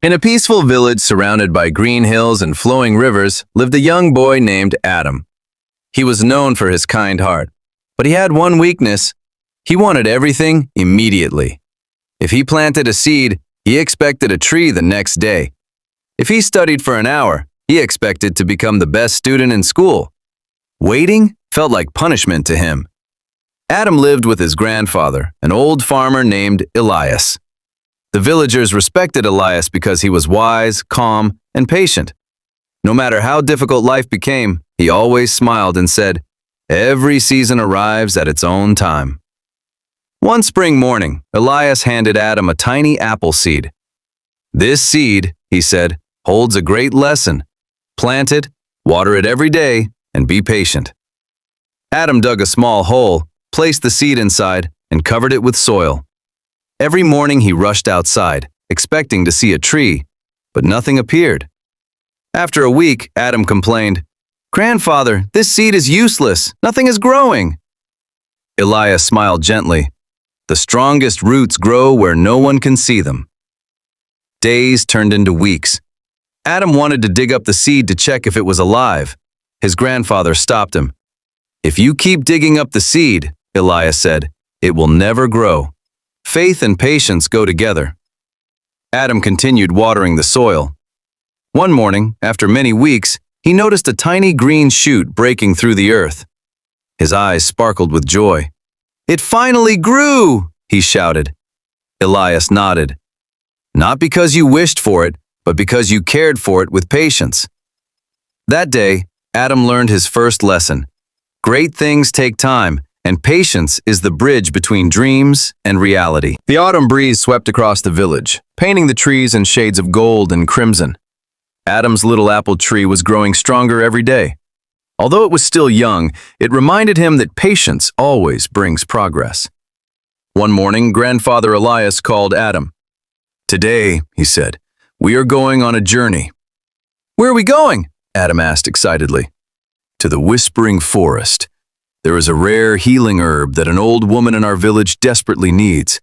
In a peaceful village surrounded by green hills and flowing rivers lived a young boy named Adam. He was known for his kind heart, but he had one weakness. He wanted everything immediately. If he planted a seed, he expected a tree the next day. If he studied for an hour, he expected to become the best student in school. Waiting felt like punishment to him. Adam lived with his grandfather, an old farmer named Elias. The villagers respected Elias because he was wise, calm, and patient. No matter how difficult life became, he always smiled and said, "Every season arrives at its own time." One spring morning, Elias handed Adam a tiny apple seed. "This seed," he said, "holds a great lesson. Plant it, water it every day, and be patient." Adam dug a small hole, placed the seed inside, and covered it with soil. Every morning he rushed outside, expecting to see a tree, but nothing appeared. After a week, Adam complained, "Grandfather, this seed is useless. Nothing is growing." Elias smiled gently. "The strongest roots grow where no one can see them." Days turned into weeks. Adam wanted to dig up the seed to check if it was alive. His grandfather stopped him. "If you keep digging up the seed," Elias said, "it will never grow. Faith and patience go together." Adam continued watering the soil. One morning, after many weeks, he noticed a tiny green shoot breaking through the earth. His eyes sparkled with joy. "It finally grew!" he shouted. Elias nodded. "Not because you wished for it, but because you cared for it with patience." That day, Adam learned his first lesson. Great things take time, and patience is the bridge between dreams and reality. The autumn breeze swept across the village, painting the trees in shades of gold and crimson. Adam's little apple tree was growing stronger every day. Although it was still young, it reminded him that patience always brings progress. One morning, Grandfather Elias called Adam. "Today," he said, "we are going on a journey." "Where are we going?" Adam asked excitedly. "To the Whispering Forest. There is a rare healing herb that an old woman in our village desperately needs.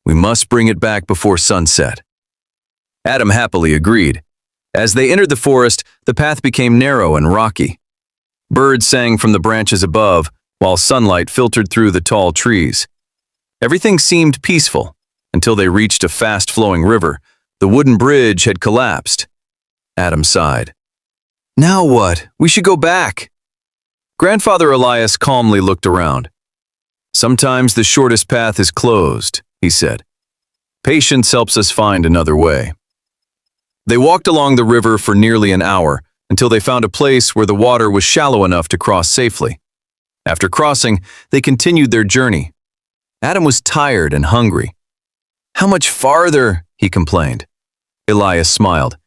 We must bring it back before sunset." Adam happily agreed. As they entered the forest, the path became narrow and rocky. Birds sang from the branches above, while sunlight filtered through the tall trees. Everything seemed peaceful until they reached a fast-flowing river. The wooden bridge had collapsed. Adam sighed. "Now what? We should go back." Grandfather Elias calmly looked around. "Sometimes the shortest path is closed," he said. "Patience helps us find another way." They walked along the river for nearly an hour until they found a place where the water was shallow enough to cross safely. After crossing, they continued their journey. Adam was tired and hungry. "How much farther?" he complained. Elias smiled.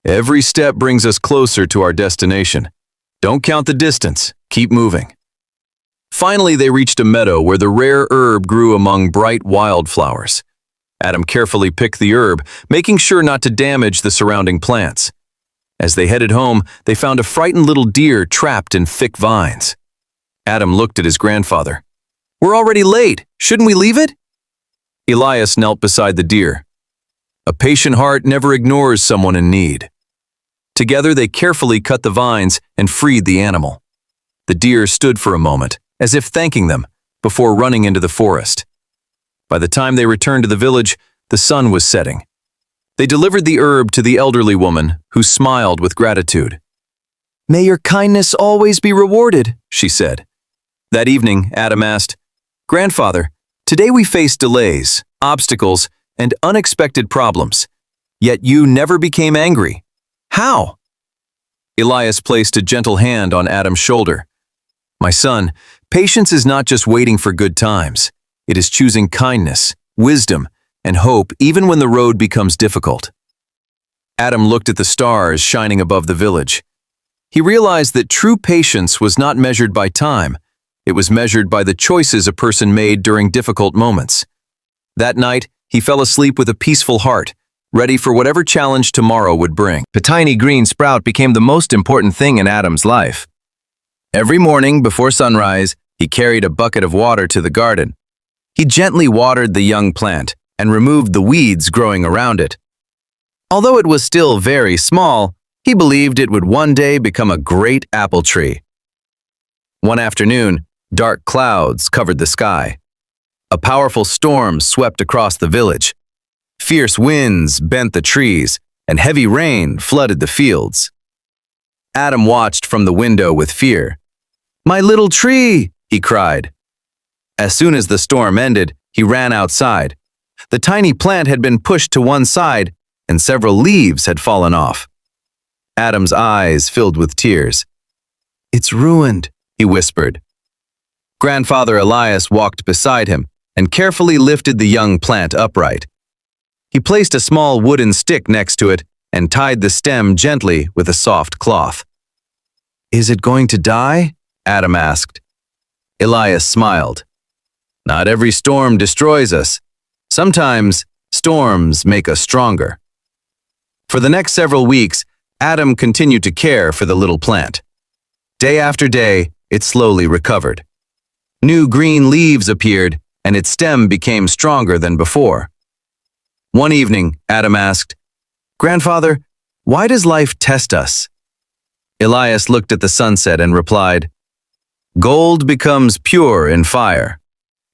"Every step brings us closer to our destination. Don't count the distance. Keep moving." Finally, they reached a meadow where the rare herb grew among bright wildflowers. Adam carefully picked the herb, making sure not to damage the surrounding plants. As they headed home, they found a frightened little deer trapped in thick vines. Adam looked at his grandfather. "We're already late. Shouldn't we leave it?" Elias knelt beside the deer. "A patient heart never ignores someone in need." Together, they carefully cut the vines and freed the animal. The deer stood for a moment, as if thanking them, before running into the forest. By the time they returned to the village, the sun was setting. They delivered the herb to the elderly woman, who smiled with gratitude. "May your kindness always be rewarded," she said. That evening, Adam asked, "Grandfather, today we faced delays, obstacles, and unexpected problems. Yet you never became angry. How?" Elias placed a gentle hand on Adam's shoulder. "My son, patience is not just waiting for good times. It is choosing kindness, wisdom, and hope even when the road becomes difficult." Adam looked at the stars shining above the village. He realized that true patience was not measured by time. It was measured by the choices a person made during difficult moments. That night, he fell asleep with a peaceful heart, ready for whatever challenge tomorrow would bring. The tiny green sprout became the most important thing in Adam's life. Every morning before sunrise, he carried a bucket of water to the garden. He gently watered the young plant and removed the weeds growing around it. Although it was still very small, he believed it would one day become a great apple tree. One afternoon, dark clouds covered the sky. A powerful storm swept across the village. Fierce winds bent the trees, and heavy rain flooded the fields. Adam watched from the window with fear. "My little tree!" he cried. As soon as the storm ended, he ran outside. The tiny plant had been pushed to one side, and several leaves had fallen off. Adam's eyes filled with tears. "It's ruined," he whispered. Grandfather Elias walked beside him and carefully lifted the young plant upright. He placed a small wooden stick next to it and tied the stem gently with a soft cloth. "Is it going to die?" Adam asked. Elias smiled. "Not every storm destroys us. Sometimes storms make us stronger." For the next several weeks, Adam continued to care for the little plant. Day after day, it slowly recovered. New green leaves appeared, and its stem became stronger than before. One evening, Adam asked, "Grandfather, why does life test us?" Elias looked at the sunset and replied, "Gold becomes pure in fire.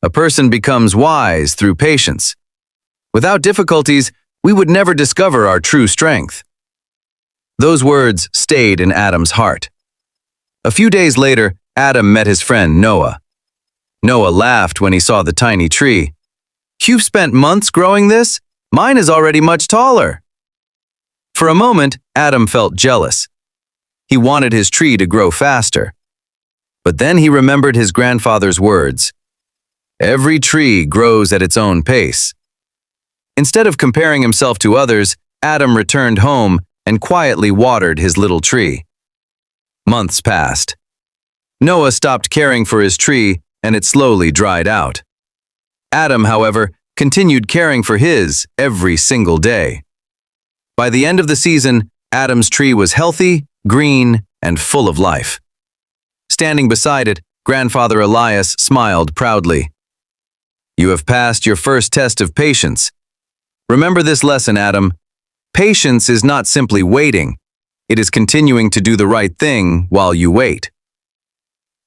A person becomes wise through patience. Without difficulties, we would never discover our true strength." Those words stayed in Adam's heart. A few days later, Adam met his friend Noah. Noah laughed when he saw the tiny tree. "You've spent months growing this? Mine is already much taller." For a moment, Adam felt jealous. He wanted his tree to grow faster. But then he remembered his grandfather's words. Every tree grows at its own pace. Instead of comparing himself to others, Adam returned home and quietly watered his little tree. Months passed. Noah stopped caring for his tree, and it slowly dried out. Adam, however, continued caring for his every single day. By the end of the season, Adam's tree was healthy, green, and full of life. Standing beside it, Grandfather Elias smiled proudly. "You have passed your first test of patience. Remember this lesson, Adam. Patience is not simply waiting. It is continuing to do the right thing while you wait."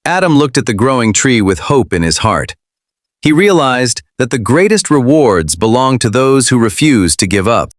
Adam looked at the growing tree with hope in his heart. He realized that the greatest rewards belong to those who refuse to give up.